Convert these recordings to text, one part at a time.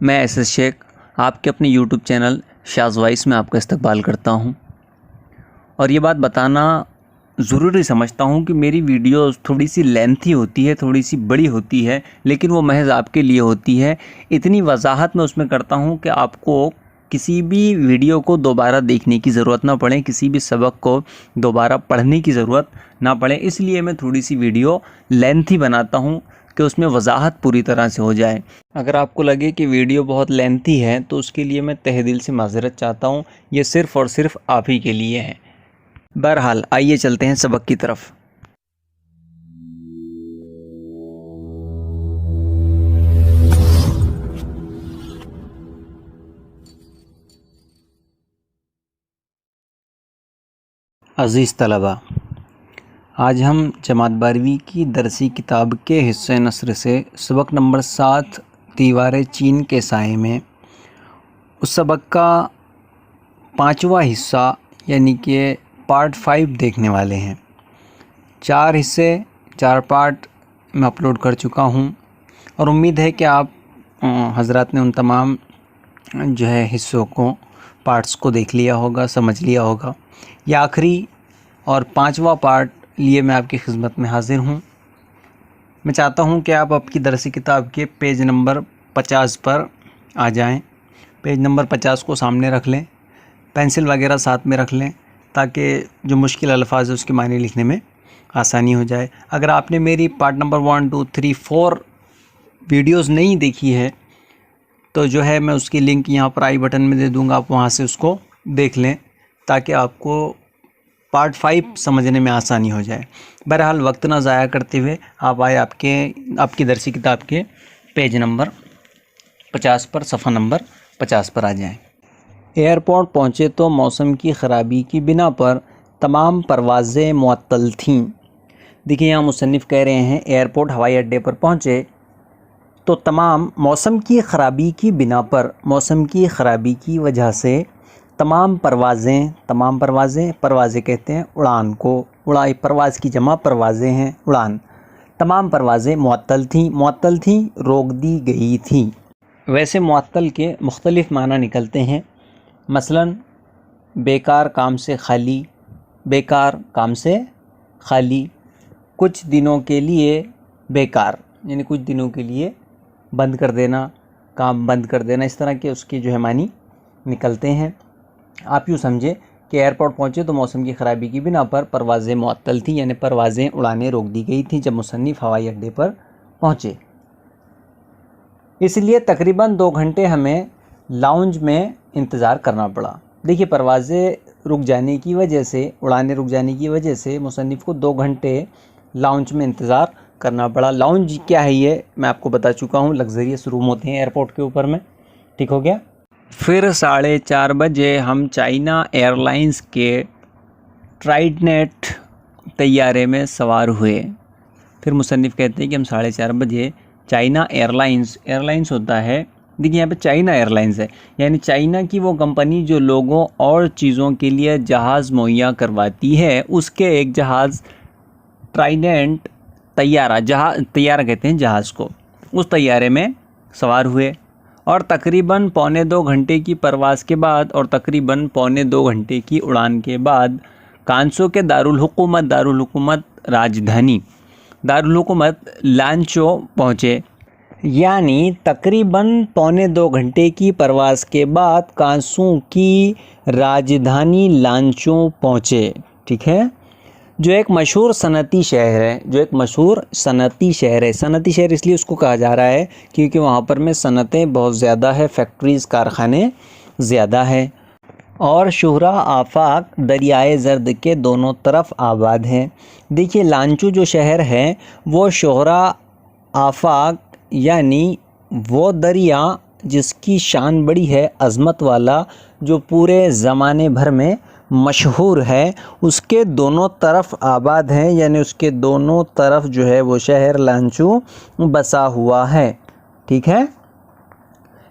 میں S S شیخ آپ کے اپنے یوٹیوب چینل شاز وائس میں آپ کا استقبال کرتا ہوں، اور یہ بات بتانا ضروری سمجھتا ہوں کہ میری ویڈیوز تھوڑی سی لینتھی ہوتی ہے، تھوڑی سی بڑی ہوتی ہے، لیکن وہ محض آپ کے لیے ہوتی ہے۔ اتنی وضاحت میں اس میں کرتا ہوں کہ آپ کو کسی بھی ویڈیو کو دوبارہ دیکھنے کی ضرورت نہ پڑے، کسی بھی سبق کو دوبارہ پڑھنے کی ضرورت نہ پڑے، اس لیے میں تھوڑی سی ویڈیو لینتھی بناتا ہوں کہ اس میں وضاحت پوری طرح سے ہو جائے۔ اگر آپ کو لگے کہ ویڈیو بہت لینتھی ہے تو اس کے لیے میں تہہ دل سے معذرت چاہتا ہوں، یہ صرف اور صرف آپ ہی کے لیے ہے۔ بہرحال آئیے چلتے ہیں سبق کی طرف۔ عزیز طلبہ، آج ہم جماعت 12ویں کی درسی کتاب کے حصہ نثر سے سبق نمبر 7 دیوار چین کے سائے میں اس سبق کا 5واں حصہ یعنی کہ پارٹ 5 دیکھنے والے ہیں۔ 4 حصے 4 پارٹ میں اپلوڈ کر چکا ہوں، اور امید ہے کہ آپ حضرات نے ان تمام حصوں کو پارٹس کو دیکھ لیا ہوگا، سمجھ لیا ہوگا۔ یہ آخری اور 5واں پارٹ لیے میں آپ کی خدمت میں حاضر ہوں۔ میں چاہتا ہوں کہ آپ کی درسی کتاب کے پیج نمبر 50 پر آ جائیں۔ پیج نمبر 50 کو سامنے رکھ لیں، پینسل وغیرہ ساتھ میں رکھ لیں تاکہ جو مشکل الفاظ ہے اس کے معنی لکھنے میں آسانی ہو جائے۔ اگر آپ نے میری پارٹ نمبر 1 2 3 4 ویڈیوز نہیں دیکھی ہے تو میں اس کی لنک یہاں پر آئی بٹن میں دے دوں گا، آپ وہاں سے اس کو دیکھ لیں تاکہ آپ کو پارٹ 5 سمجھنے میں آسانی ہو جائے۔ بہرحال وقت نہ ضائع کرتے ہوئے آپ آئے آپ کی درسی کتاب کے پیج نمبر 50 پر، صفحہ نمبر 50 پر آ جائیں۔ ایئرپورٹ پہنچے تو موسم کی خرابی کی بنا پر تمام پروازیں معطل تھیں۔ دیکھیں یہاں مصنف کہہ رہے ہیں ایئرپورٹ ہوائی اڈے پر پہنچے تو تمام موسم کی خرابی کی بنا پر، موسم کی خرابی کی وجہ سے تمام پروازیں کہتے ہیں اڑان کو، پرواز کی جمع پروازیں ہیں، اڑان، تمام پروازیں معطل تھیں، روک دی گئی تھیں۔ ویسے معطل کے مختلف معنی نکلتے ہیں، مثلا بیکار کام سے خالی، کچھ دنوں کے لیے بیکار یعنی کچھ دنوں کے لیے بند کر دینا، کام بند کر دینا، اس طرح کے اس کے معنی نکلتے ہیں۔ آپ یوں سمجھے کہ ایئرپورٹ پہنچے تو موسم کی خرابی کی بنا پر پروازیں معطل تھیں، یعنی پروازیں اڑانے روک دی گئی تھیں جب مصنف ہوائی اڈے پر پہنچے۔ اس لیے تقریباً 2 گھنٹے ہمیں لاؤنج میں انتظار کرنا پڑا۔ دیکھیے پروازیں رک جانے کی وجہ سے، اڑانے رک جانے کی وجہ سے مصنف کو 2 گھنٹے لاؤنج میں انتظار کرنا پڑا۔ لاؤنج کیا ہے یہ میں آپ کو بتا چکا ہوں، لگزریس روم ہوتے ہیں ایئرپورٹ کے اوپر میں، ٹھیک ہو گیا۔ پھر 4:30 بجے ہم چائنا ایئر لائنز کے ٹرائیڈنٹ طیارے میں سوار ہوئے۔ پھر مصنف کہتے ہیں کہ ہم 4:30 بجے چائنا ایئر لائنز ہوتا ہے، دیکھیے یہاں پہ چائنا ایئر لائنز ہے، یعنی چائنا کی وہ کمپنی جو لوگوں اور چیزوں کے لیے جہاز مہیا کرواتی ہے، اس کے ایک جہاز ٹرائیڈنٹ طیارہ کہتے ہیں جہاز کو، اس طیارے میں سوار ہوئے، اور تقریباً 1.25 گھنٹے کی پرواز کے بعد اور تقریباً 1.25 گھنٹے کی اڑان کے بعد کانسو کے دارالحکومت راجدھانی دارالحکومت لانچو پہنچے، یعنی تقریباً 1.25 گھنٹے کی پرواز کے بعد کانسو کی راجدھانی لانچو پہنچے، ٹھیک ہے، جو ایک مشہور صنعتی شہر ہے، صنعتی شہر اس لیے اس کو کہا جا رہا ہے کیونکہ وہاں پر میں صنعتیں بہت زیادہ ہے، فیکٹریز، کارخانے زیادہ ہے، اور شہرہ آفاق دریائے زرد کے دونوں طرف آباد ہیں۔ دیکھیے لانچو جو شہر ہے وہ شہرہ آفاق یعنی وہ دریا جس کی شان بڑی ہے، عظمت والا، جو پورے زمانے بھر میں مشہور ہے، اس کے دونوں طرف آباد ہے، یعنی اس کے دونوں طرف وہ شہر لانچو بسا ہوا ہے، ٹھیک ہے۔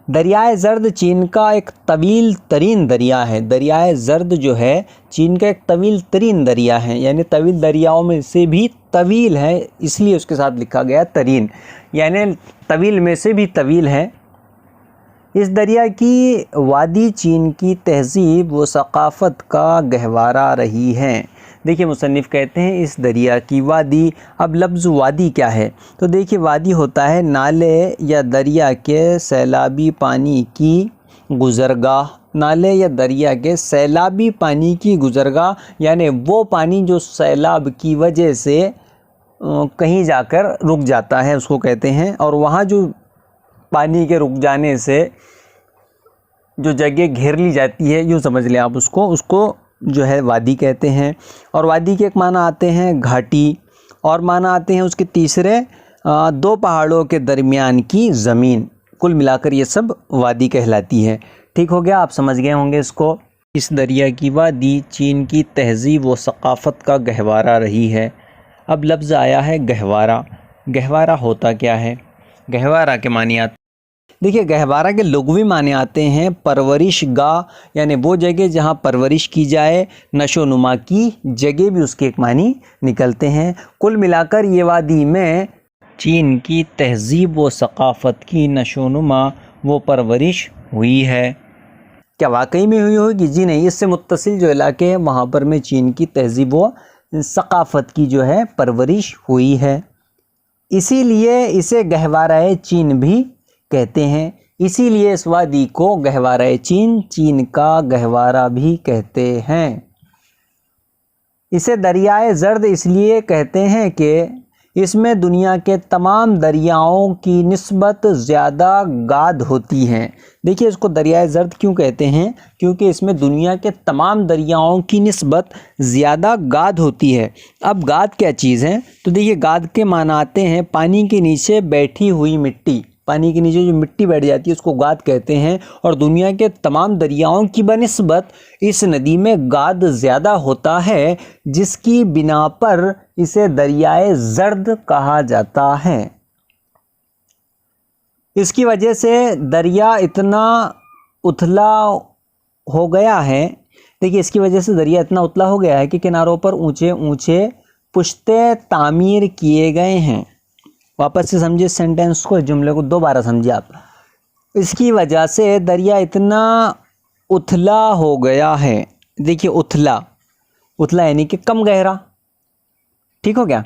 دریائے زرد چین کا ایک طویل ترین دریا ہے، دریائے زرد جو ہے چین کا ایک طویل ترین دریا ہے، یعنی طویل دریاؤں میں سے بھی طویل ہے، اس لیے اس کے ساتھ لکھا گیا ترین، یعنی طویل میں سے بھی طویل ہے۔ اس دریا کی وادی چین کی تہذیب و ثقافت کا گہوارہ رہی ہے۔ دیکھیے مصنف کہتے ہیں اس دریا کی وادی، اب لفظ وادی کیا ہے؟ تو دیکھیے وادی ہوتا ہے نالے یا دریا کے سیلابی پانی کی گزرگاہ، نالے یا دریا کے سیلابی پانی کی گزرگاہ، یعنی وہ پانی جو سیلاب کی وجہ سے کہیں جا کر رک جاتا ہے اس کو کہتے ہیں، اور وہاں جو پانی کے رک جانے سے جو جگہ گھیر لی جاتی ہے، یوں سمجھ لیں آپ اس کو جو ہے وادی کہتے ہیں۔ اور وادی کے ایک معنی آتے ہیں گھاٹی، اور معنی آتے ہیں اس کے تیسرے دو پہاڑوں کے درمیان کی زمین، کل ملا کر یہ سب وادی کہلاتی ہے۔ ٹھیک ہو گیا، آپ سمجھ گئے ہوں گے اس کو۔ اس دریا کی وادی چین کی تہذیب و ثقافت کا گہوارہ رہی ہے۔ اب لفظ آیا ہے گہوارہ۔ گہوارہ ہوتا کیا ہے؟ گہوارہ کے معنی آتے دیکھیے گہوارہ کے لغوی معنی آتے ہیں پرورش گاہ، یعنی وہ جگہ جہاں پرورش کی جائے، نشو و نما کی جگہ بھی اس کے ایک معنی نکلتے ہیں۔ کل ملا کر یہ وادی میں چین کی تہذیب و ثقافت کی نشو و نما و پرورش ہوئی ہے۔ کیا واقعی میں ہوئی ہوگی؟ جی نہیں، اس سے متصل جو علاقے ہیں وہاں پر میں چین کی تہذیب و ثقافت کی جو ہے پرورش ہوئی ہے، اسی لیے اسے گہوارہ چین بھی کہتے ہیں۔ اسی لیے اس وادی کو گہوارہ چین، چین کا گہوارہ بھی کہتے ہیں۔ اسے دریائے زرد اس لیے کہتے ہیں کہ اس میں دنیا کے تمام دریاؤں کی نسبت زیادہ گاد ہوتی ہیں۔ دیکھیے اس کو دریائے زرد کیوں کہتے ہیں؟ کیونکہ اس میں دنیا کے تمام دریاؤں کی نسبت زیادہ گاد ہوتی ہے۔ اب گاد کیا چیز ہے؟ تو دیکھیے گاد کے معنی آتے ہیں پانی کے نیچے بیٹھی ہوئی مٹی، پانی کے نیچے جو مٹی بیٹھ جاتی ہے اس کو گاد کہتے ہیں، اور دنیا کے تمام دریاؤں کی بنسبت اس ندی میں گاد زیادہ ہوتا ہے، جس کی بنا پر اسے دریائے زرد کہا جاتا ہے۔ اس کی وجہ سے دریا اتنا اتھلا ہو گیا ہے، دیکھیے اس کی وجہ سے دریا اتنا اتھلا ہو گیا ہے کہ کناروں پر اونچے اونچے پشتے تعمیر کیے گئے ہیں۔ واپس سے سمجھے اس سینٹینس کو، جملے کو دوبارہ سمجھے آپ۔ اس کی وجہ سے دریا اتنا اتھلا ہو گیا ہے، دیکھیے اتھلا یعنی کہ کم گہرا، ٹھیک ہو گیا۔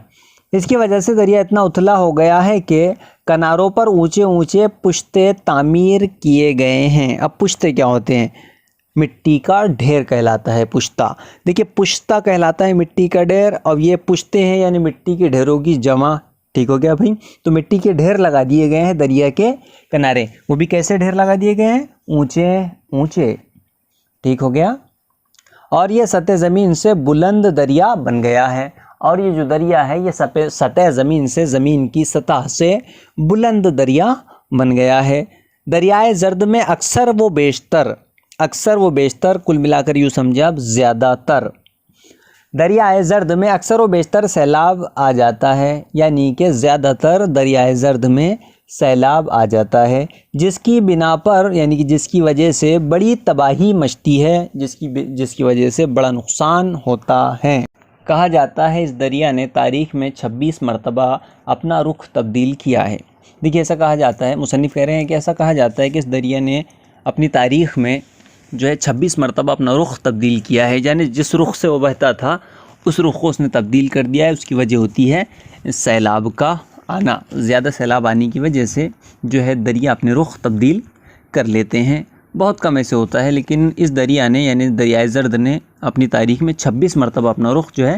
اس کی وجہ سے دریا اتنا اتھلا ہو گیا ہے کہ کناروں پر اونچے اونچے پشتے تعمیر کیے گئے ہیں۔ اب پشتے کیا ہوتے ہیں؟ مٹی کا ڈھیر کہلاتا ہے پشتہ۔ دیکھیے پشتہ کہلاتا ہے مٹی کا ڈھیر، اور یہ پشتے ہیں یعنی مٹی کے ڈھیروں کی جمع، ٹھیک ہو گیا بھائی۔ تو مٹی کے ڈھیر لگا دیے گئے ہیں دریا کے کنارے، وہ بھی کیسے ڈھیر لگا دیے گئے ہیں؟ اونچے اونچے، ٹھیک ہو گیا۔ اور یہ سطح زمین سے بلند دریا بن گیا ہے، اور یہ جو دریا ہے یہ سطح زمین سے، زمین کی سطح سے بلند دریا بن گیا ہے۔ دریائے زرد میں اکثر و بیشتر کل ملا کر یوں سمجھے اب زیادہ تر، دریائے زرد میں اکثر و بیشتر سیلاب آ جاتا ہے، یعنی کہ زیادہ تر دریائے زرد میں سیلاب آ جاتا ہے، جس کی بنا پر یعنی کہ جس کی وجہ سے بڑی تباہی مچتی ہے، جس کی وجہ سے بڑا نقصان ہوتا ہے۔ کہا جاتا ہے اس دریا نے تاریخ میں 26 مرتبہ اپنا رخ تبدیل کیا ہے۔ دیکھیے ایسا کہا جاتا ہے، مصنف کہہ رہے ہیں کہ ایسا کہا جاتا ہے کہ اس دریا نے اپنی تاریخ میں جو ہے 26 مرتبہ اپنا رخ تبدیل کیا ہے، یعنی جس رخ سے وہ بہتا تھا اس رخ کو اس نے تبدیل کر دیا ہے۔ اس کی وجہ ہوتی ہے سیلاب کا آنا، زیادہ سیلاب آنے کی وجہ سے جو ہے دریا اپنے رخ تبدیل کر لیتے ہیں۔ بہت کم ایسے ہوتا ہے، لیکن اس دریا نے یعنی دریائے زرد نے اپنی تاریخ میں 26 مرتبہ اپنا رخ جو ہے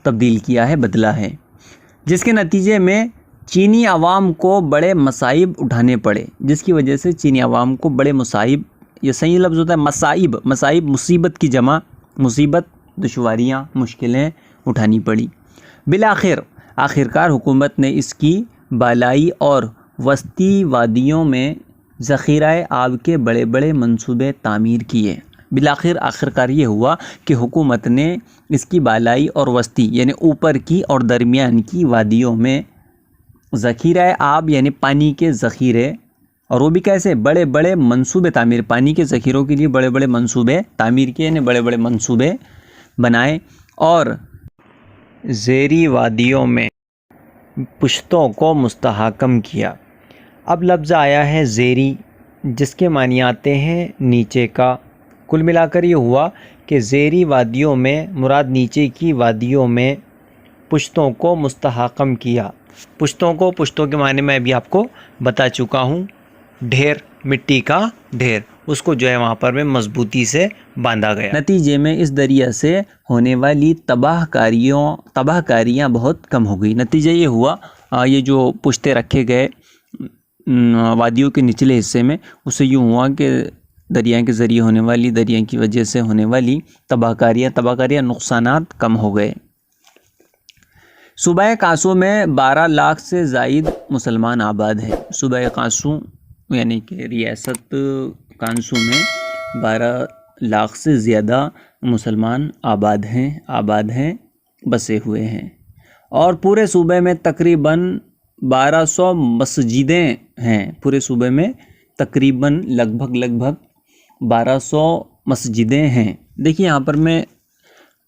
تبدیل کیا ہے، بدلا ہے، جس کے نتیجے میں چینی عوام کو بڑے مصائب اٹھانے پڑے، جس کی وجہ سے چینی عوام کو بڑے مصائب، یہ صحیح لفظ ہوتا ہے مصائب، مصیبت کی جمع، مصیبت، دشواریاں، مشکلیں اٹھانی پڑی۔ آخرکار حکومت نے اس کی بالائی اور وسطی وادیوں میں ذخیرہ آب کے بڑے بڑے منصوبے تعمیر کیے۔ آخرکار یہ ہوا کہ حکومت نے اس کی بالائی اور وسطی یعنی اوپر کی اور درمیان کی وادیوں میں ذخیرہ آب یعنی پانی کے ذخیرے، اور وہ بھی کیسے؟ بڑے بڑے منصوبے تعمیر، پانی کے ذخیروں کے لیے بڑے بڑے منصوبے تعمیر کیے، یعنی بڑے بڑے منصوبے بنائے، اور زیری وادیوں میں پشتوں کو مستحکم کیا۔ اب لفظ آیا ہے زیری۔ جس کے معنی آتے ہیں نیچے کا۔ کل ملا کر یہ ہوا کہ زیری وادیوں میں مراد نیچے کی وادیوں میں پشتوں کو مستحکم کیا۔ پشتوں کے معنی میں ابھی آپ کو بتا چکا ہوں، ڈھیر، مٹی کا ڈھیر، اس کو جو ہے وہاں پر میں مضبوطی سے باندھا گیا۔ نتیجے میں اس دریا سے ہونے والی تباہ کاریاں بہت کم ہو گئی۔ نتیجہ یہ ہوا یہ جو پشتے رکھے گئے وادیوں کے نچلے حصے میں، اس سے یوں ہوا کہ دریا کے ذریعے ہونے والی، دریا کی وجہ سے ہونے والی تباہ کاریاں نقصانات کم ہو گئے۔ صوبہ قاسو میں 12 لاکھ سے زائد مسلمان آباد ہیں۔ صوبہ قاسو یعنی کہ ریاست قانسو میں 12 لاکھ سے زیادہ مسلمان آباد ہیں، بسے ہوئے ہیں، اور پورے صوبے میں تقریباً 1200 مسجدیں ہیں۔ پورے صوبے میں تقریباً لگ بھگ 1200 مسجدیں ہیں۔ دیکھیے یہاں پر میں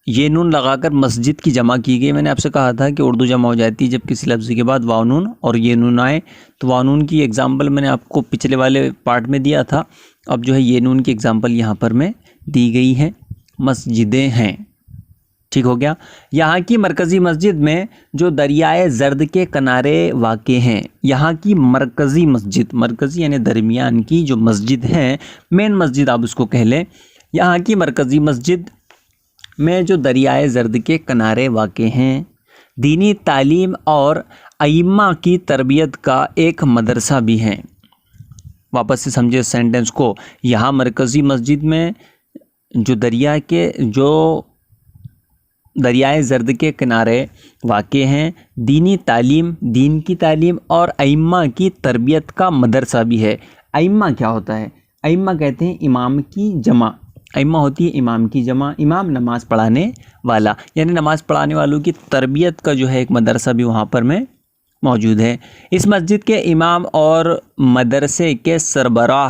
یہ نون لگا کر مسجد کی جمع کی گئی۔ میں نے آپ سے کہا تھا کہ اردو جمع ہو جاتی ہے جب کسی لفظ کے بعد واو نون اور یہ نون آئے، تو واو نون کی ایگزامپل میں نے آپ کو پچھلے والے پارٹ میں دیا تھا، اب جو ہے یہ نون کی ایگزامپل یہاں پر میں دی گئی ہے، مسجدیں ہیں۔ ٹھیک ہو گیا۔ یہاں کی مرکزی مسجد میں جو دریائے زرد کے کنارے واقع ہیں، یہاں کی مرکزی مسجد، مرکزی یعنی درمیان کی جو مسجد ہے، مین مسجد آپ اس کو کہہ لیں، یہاں کی مرکزی مسجد میں جو دریائے زرد کے کنارے واقع ہیں، دینی تعلیم اور ائمہ کی تربیت کا ایک مدرسہ بھی ہے۔ واپس سے سمجھے سینٹنس کو، یہاں مرکزی مسجد میں جو دریائے زرد کے کنارے واقع ہیں، دینی تعلیم، دین کی تعلیم اور ائمہ کی تربیت کا مدرسہ بھی ہے۔ ائمہ کیا ہوتا ہے؟ ائمہ کہتے ہیں امام کی جمع، ائمہ ہوتی ہے امام کی جمع، امام نماز پڑھانے والا، یعنی نماز پڑھانے والوں کی تربیت کا جو ہے ایک مدرسہ بھی وہاں پر میں موجود ہے۔ اس مسجد کے امام اور مدرسے کے سربراہ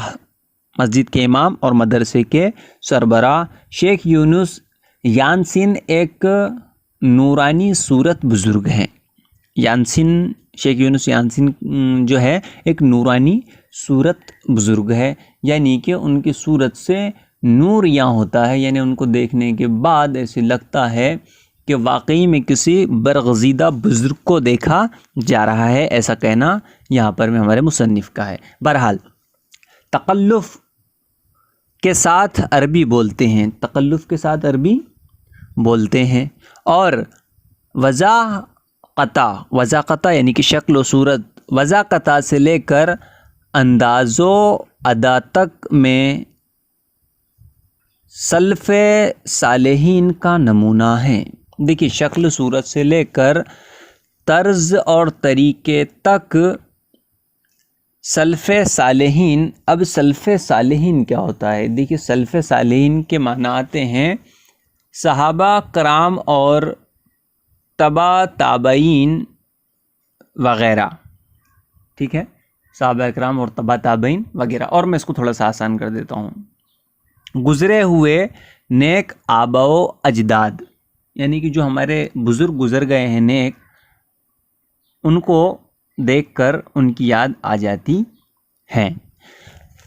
شیخ یونس یانسن ایک نورانی صورت بزرگ ہیں۔ شیخ یونس یانسن جو ہے ایک نورانی صورت بزرگ ہے، یعنی کہ ان کی صورت سے نور یہاں ہوتا ہے، یعنی ان کو دیکھنے کے بعد ایسے لگتا ہے کہ واقعی میں کسی برگزیدہ بزرگ کو دیکھا جا رہا ہے، ایسا کہنا یہاں پر میں ہمارے مصنف کا ہے۔ بہرحال تکلف کے ساتھ عربی بولتے ہیں، اور وضاقتہ یعنی کہ شکل و صورت، وضاقتہ سے لے کر انداز و ادا تک میں سلف صالحین کا نمونہ ہے۔ دیکھیے شکل صورت سے لے کر طرز اور طریقے تک سلف صالحین۔ اب سلف صالحین کیا ہوتا ہے؟ دیکھیے سلف صالحین کے معنی آتے ہیں صحابہ کرام اور تبع تابعین وغیرہ، ٹھیک ہے، صحابہ کرام اور تبع تابعین وغیرہ۔ اور میں اس کو تھوڑا سا آسان کر دیتا ہوں، گزرے ہوئے نیک آبا و اجداد، یعنی کہ جو ہمارے بزرگ گزر گئے ہیں نیک، ان کو دیکھ کر ان کی یاد آ جاتی ہے۔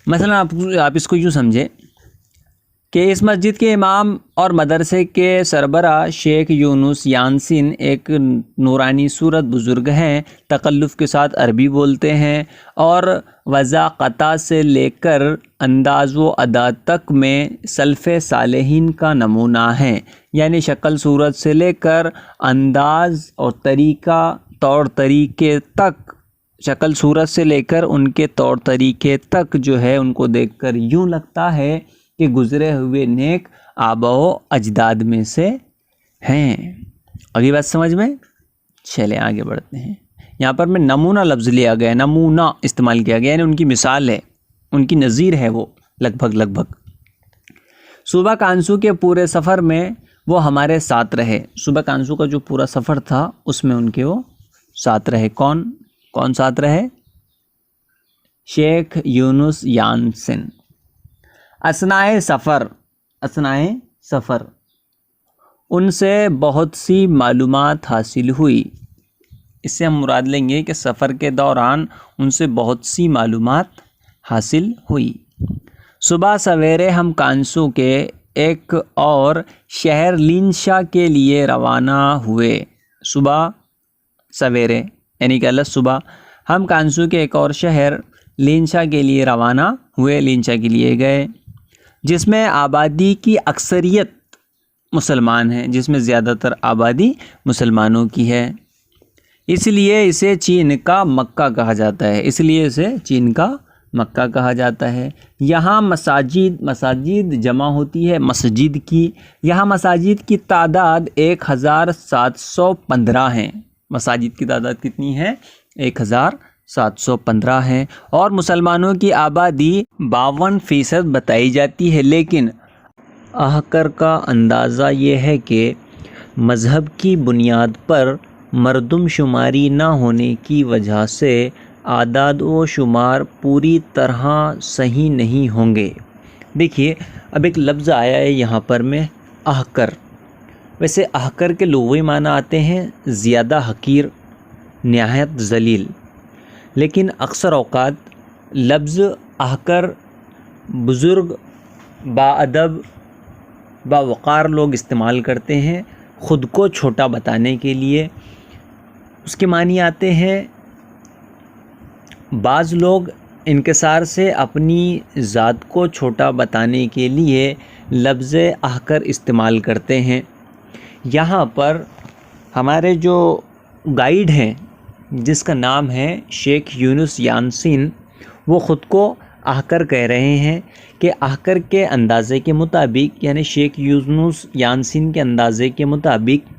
مثلا آپ اس کو یوں سمجھے کہ اس مسجد کے امام اور مدرسے کے سربراہ شیخ یونس یانسن ایک نورانی صورت بزرگ ہیں، تکلف کے ساتھ عربی بولتے ہیں، اور وضاقتہ سے لے کر انداز و ادا تک میں سلف صالحین کا نمونہ ہے، یعنی شکل صورت سے لے کر انداز اور طور طریقے تک، شکل صورت سے لے کر ان کے طور طریقے تک جو ہے ان کو دیکھ کر یوں لگتا ہے کہ گزرے ہوئے نیک آبا و اجداد میں سے ہیں۔ اگلی بات سمجھ میں؟ چلیں آگے بڑھتے ہیں۔ یہاں پر میں نمونہ لفظ لیا گیا، نمونہ استعمال کیا گیا، یعنی ان کی مثال ہے، ان کی نظیر ہے وہ لگ بھگ۔ صوبہ قانسو کے پورے سفر میں وہ ہمارے ساتھ رہے۔ صوبہ قانسو کا جو پورا سفر تھا اس میں ان کے وہ ساتھ رہے۔ کون ساتھ رہے؟ شیخ یونس یانسن۔ اثنائے سفر ان سے بہت سی معلومات حاصل ہوئی۔ اس سے ہم مراد لیں گے کہ سفر کے دوران ان سے بہت سی معلومات حاصل ہوئی۔ صبح سویرے ہم کانسو کے ایک اور شہر لینشا کے لیے روانہ ہوئے۔ صبح سویرے یعنی کہ الگ صبح ہم کانسو کے ایک اور شہر لینشا کے لیے روانہ ہوئے، لینشا کے لیے گئے، جس میں آبادی کی اکثریت مسلمان ہیں، جس میں زیادہ تر آبادی مسلمانوں کی ہے، اس لیے اسے چین کا مکہ کہا جاتا ہے، اس لیے اسے چین کا مکہ کہا جاتا ہے۔ یہاں مساجد جمع ہوتی ہے مسجد کی، یہاں مساجد کی تعداد 1715 ہیں، مساجد کی تعداد کتنی ہے؟ 1715 ہے، اور مسلمانوں کی آبادی 52% بتائی جاتی ہے، لیکن احکر کا اندازہ یہ ہے کہ مذہب کی بنیاد پر مردم شماری نہ ہونے کی وجہ سے اعداد و شمار پوری طرح صحیح نہیں ہوں گے۔ دیکھیے اب ایک لفظ آیا ہے یہاں پر میں احکر، ویسے احکر کے لغوی معنی آتے ہیں زیادہ حقیر، نہایت ذلیل، لیکن اکثر اوقات لفظ احکر بزرگ، باادب، باوقار لوگ استعمال کرتے ہیں خود کو چھوٹا بتانے کے لیے۔ اس کے معنی آتے ہیں بعض لوگ انکسار سے اپنی ذات کو چھوٹا بتانے کے لیے لفظ احکر استعمال کرتے ہیں۔ یہاں پر ہمارے جو گائیڈ ہیں جس کا نام ہے شیخ یونس یانسین، وہ خود کو احکر کہہ رہے ہیں کہ احکر کے اندازے کے مطابق، یعنی شیخ یونس یانسین کے اندازے کے مطابق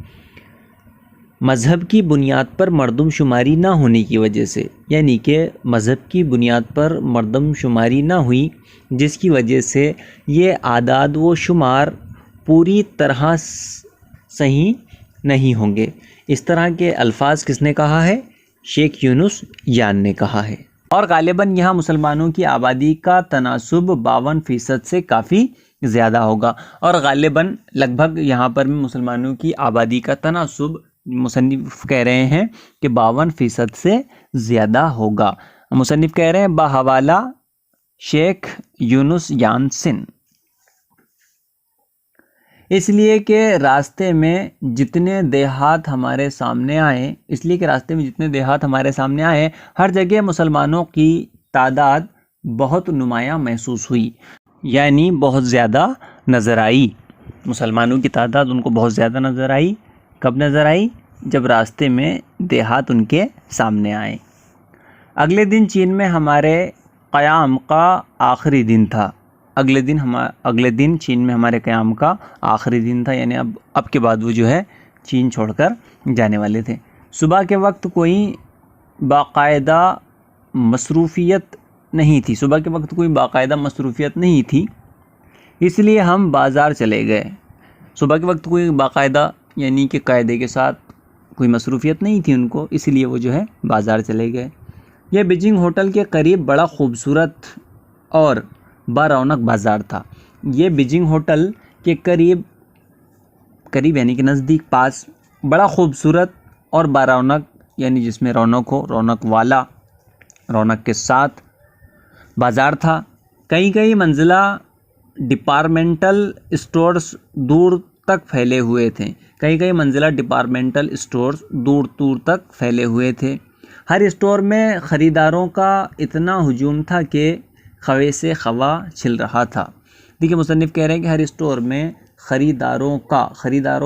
مذہب کی بنیاد پر مردم شماری نہ ہونے کی وجہ سے، یعنی کہ مذہب کی بنیاد پر مردم شماری نہ ہوئی، جس کی وجہ سے یہ اعداد و شمار پوری طرح صحیح نہیں ہوں گے۔ اس طرح کے الفاظ کس نے کہا ہے؟ شیخ یونس یان نے کہا ہے۔ اور غالباً یہاں مسلمانوں کی آبادی کا تناسب 52% سے کافی زیادہ ہوگا، اور غالباً لگ بھگ یہاں پر مسلمانوں کی آبادی کا تناسب مصنف کہہ رہے ہیں کہ 52% سے زیادہ ہوگا۔ مصنف کہہ رہے ہیں بحوالہ شیخ یونس یانسن، اس لیے کہ راستے میں جتنے دیہات ہمارے سامنے آئے ہر جگہ مسلمانوں کی تعداد بہت نمایاں محسوس ہوئی، یعنی بہت زیادہ نظر آئی۔ مسلمانوں کی تعداد ان کو بہت زیادہ نظر آئی۔ کب نظر آئی؟ جب راستے میں دیہات ان کے سامنے آئے۔ اگلے دن چین میں ہمارے قیام کا آخری دن تھا، اگلے دن چین میں ہمارے قیام کا آخری دن تھا، یعنی اب کے بعد وہ جو ہے چین چھوڑ کر جانے والے تھے۔ صبح کے وقت کوئی باقاعدہ مصروفیت نہیں تھی، اس لیے ہم بازار چلے گئے۔ صبح کے وقت کوئی باقاعدہ یعنی کہ قاعدے کے ساتھ کوئی مصروفیت نہیں تھی ان کو، اس لیے وہ جو ہے بازار چلے گئے۔ یہ بیجنگ ہوٹل کے قریب بڑا خوبصورت اور برونق بازار تھا۔ یہ بیجنگ ہوٹل کے قریب یعنی کہ نزدیک پاس بڑا خوبصورت اور برونق یعنی جس میں رونق ہو، رونق والا، رونق کے ساتھ بازار تھا۔ کئی منزلہ ڈپارٹمنٹل اسٹورز دور تک پھیلے ہوئے تھے، کئی منزلہ ڈپارٹمنٹل اسٹورز دور تک پھیلے ہوئے تھے۔ ہر اسٹور میں خریداروں کا اتنا ہجوم تھا کہ خوے سے خوا چھل رہا تھا۔ دیکھیے مصنف کہہ رہے ہیں کہ ہر اسٹور میں خریداروں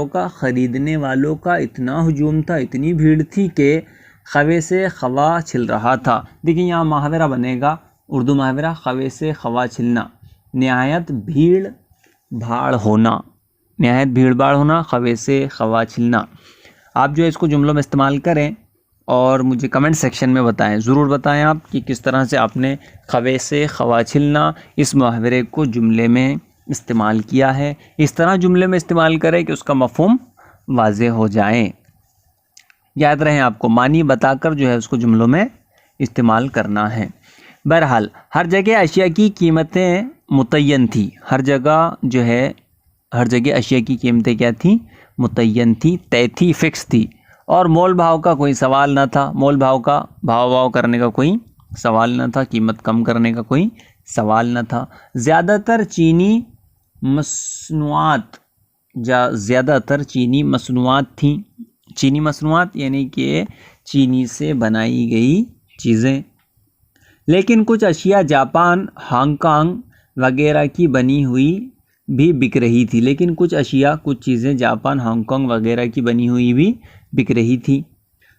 کا خریدنے والوں کا اتنا ہجوم تھا، اتنی بھیڑ تھی کہ خوے سے خوا چھل رہا تھا۔ دیکھیں یہاں محاورہ بنے گا، اردو محاورہ، خوے سے خوا چھلنا، نہایت بھیڑ بھاڑ ہونا، خوے سے خوا چھلنا۔ آپ جو ہے اس کو جملوں میں استعمال کریں اور مجھے کمنٹ سیکشن میں بتائیں، ضرور بتائیں آپ کہ کس طرح سے آپ نے خوے سے خوا چھلنا اس محاورے کو جملے میں استعمال کیا ہے۔ اس طرح جملے میں استعمال کریں کہ اس کا مفہوم واضح ہو جائے۔ یاد رہیں آپ کو معنی بتا کر جو ہے اس کو جملوں میں استعمال کرنا ہے۔ بہرحال ہر جگہ اشیاء کی قیمتیں متعین تھی، ہر جگہ اشیاء کی قیمتیں کیا تھیں؟ متعین تھی، طے تھی، فکس تھی، اور مول بھاؤ کا کوئی سوال نہ تھا، مول بھاؤ کا بھاؤ کرنے کا کوئی سوال نہ تھا، قیمت کم کرنے کا کوئی سوال نہ تھا۔ زیادہ تر چینی مصنوعات تھیں۔ چینی مصنوعات یعنی کہ چینی سے بنائی گئی چیزیں، لیکن کچھ اشیاء جاپان، ہانگ کانگ وغیرہ کی بنی ہوئی بھی بک رہی تھی۔ کچھ چیزیں جاپان، ہانگ کانگ وغیرہ کی بنی ہوئی بھی بک رہی تھی۔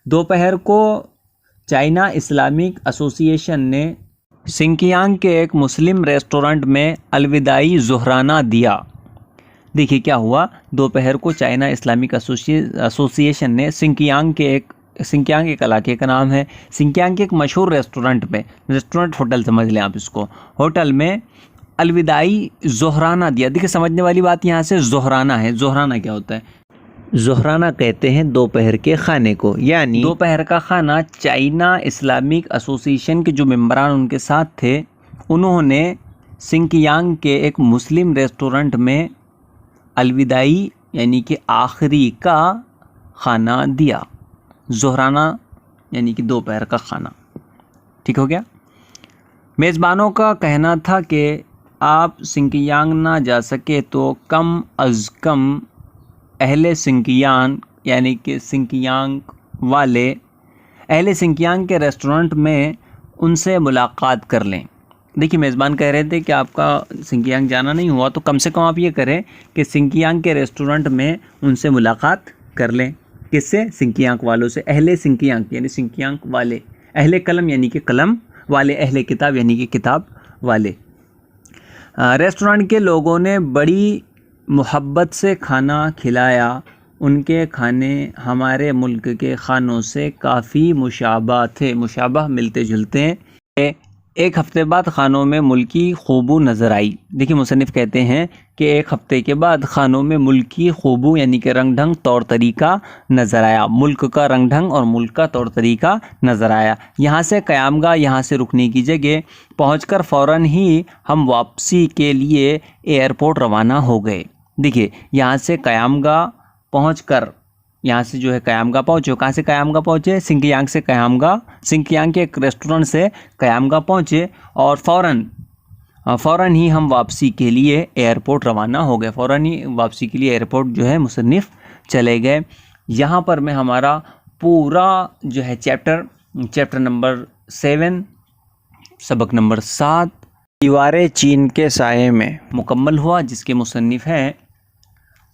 دوپہر کو چائنا اسلامک ایسوسی ایشن نے سنکیانگ کے ایک مسلم ریسٹورنٹ میں الوداعی ظہرانہ دیا۔ دیکھیے کیا ہوا، دوپہر کو چائنا اسلامک ایسوسی ایشن نے سنکیانگ ایک علاقے کا نام ہے، سنکیانگ کے ایک مشہور ریسٹورنٹ ہوٹل سمجھ لیں آپ اس کو، ہوٹل میں الوداعی ظہرانہ دیا۔ دیکھیں سمجھنے والی بات یہاں سے ظہرانہ ہے۔ ظہرانہ کیا ہوتا ہے؟ ظہرانہ کہتے ہیں دوپہر کے کھانے کو، یعنی دوپہر کا کھانا چائنا اسلامک ایسوسی ایشن کے جو ممبران ان کے ساتھ تھے، انہوں نے سنکیانگ کے ایک مسلم ریسٹورنٹ میں الوداعی یعنی کہ آخری کا کھانا دیا۔ ظہرانہ یعنی کہ دوپہر کا کھانا، ٹھیک ہو گیا۔ میزبانوں کا کہنا تھا کہ آپ سنکیانگ نہ جا سکے تو کم از کم اہل سنکیانگ یعنی کہ اہل سنکیانگ کے ریسٹورنٹ میں ان سے ملاقات کر لیں۔ دیکھیے میزبان کہہ رہے تھے کہ آپ کا سنکیانگ جانا نہیں ہوا تو کم سے کم آپ یہ کریں کہ سنکیانگ کے ریسٹورنٹ میں ان سے ملاقات کر لیں۔ کس سے؟ سنکیانگ والوں سے، اہل سنکیانگ یعنی سنکیانگ والے، اہل قلم یعنی کہ قلم والے، اہل کتاب یعنی کہ کتاب والے۔ ریسٹورنٹ کے لوگوں نے بڑی محبت سے کھانا کھلایا۔ ان کے کھانے ہمارے ملک کے کھانوں سے کافی مشابہ ملتے جلتے ہیں۔ ایک ہفتے بعد کھانوں میں ملکی خوشبو نظر آئی۔ دیکھیے مصنف کہتے ہیں کہ ایک ہفتے کے بعد کھانوں میں ملکی خوشبو یعنی کہ رنگ ڈھنگ طور طریقہ نظر آیا، ملک کا رنگ ڈھنگ اور ملک کا طور طریقہ نظر آیا۔ یہاں سے قیام گاہ، یہاں سے رکنے کی جگہ پہنچ کر فوراً ہی ہم واپسی کے لیے ایئرپورٹ روانہ ہو گئے۔ دیکھیے یہاں سے قیام گاہ پہنچ کر، یہاں سے جو ہے قیام گاہ پہنچے، کہاں سے قیام گاہ پہنچے؟ سنکیانگ سے قیام گاہ، سنکیانگ کے ایک ریسٹورنٹ سے قیام گاہ پہنچے اور فوراً ہی ہم واپسی کے لیے ایئرپورٹ روانہ ہو گئے۔ فوراً ہی واپسی کے لیے ایئرپورٹ جو ہے مصنف چلے گئے۔ یہاں پر میں ہمارا پورا جو ہے چیپٹر نمبر 7 سبق نمبر 7 دیواریں چین کے سائے میں مکمل ہوا، جس کے مصنف ہیں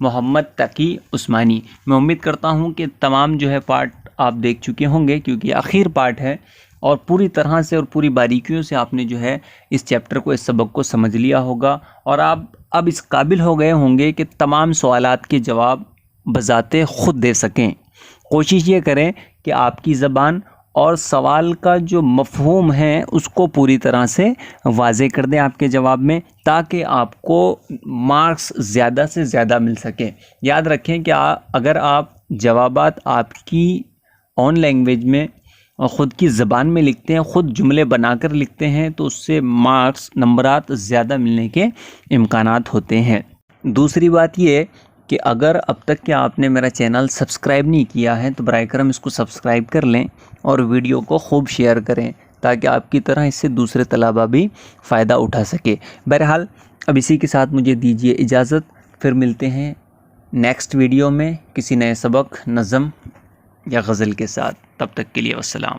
محمد تقی عثمانی۔ میں امید کرتا ہوں کہ تمام جو ہے پارٹ آپ دیکھ چکے ہوں گے، کیونکہ آخر پارٹ ہے اور پوری طرح سے اور پوری باریکیوں سے آپ نے جو ہے اس چیپٹر کو، اس سبق کو سمجھ لیا ہوگا اور آپ اب اس قابل ہو گئے ہوں گے کہ تمام سوالات کے جواب بذات خود دے سکیں۔ کوشش یہ کریں کہ آپ کی زبان اور سوال کا جو مفہوم ہے اس کو پوری طرح سے واضح کر دیں آپ کے جواب میں، تاکہ آپ کو مارکس زیادہ سے زیادہ مل سکیں۔ یاد رکھیں کہ اگر آپ جوابات آپ کی اون لینگویج میں اور خود کی زبان میں لکھتے ہیں، خود جملے بنا کر لکھتے ہیں، تو اس سے نمبرات زیادہ ملنے کے امکانات ہوتے ہیں۔ دوسری بات یہ کہ اگر اب تک کہ آپ نے میرا چینل سبسکرائب نہیں کیا ہے تو برائے کرم اس کو سبسکرائب کر لیں اور ویڈیو کو خوب شیئر کریں، تاکہ آپ کی طرح اس سے دوسرے طلباء بھی فائدہ اٹھا سکے۔ بہرحال اب اسی کے ساتھ مجھے دیجیے اجازت، پھر ملتے ہیں نیکسٹ ویڈیو میں کسی نئے سبق، نظم یا غزل کے ساتھ۔ تب تک کے لیے والسلام۔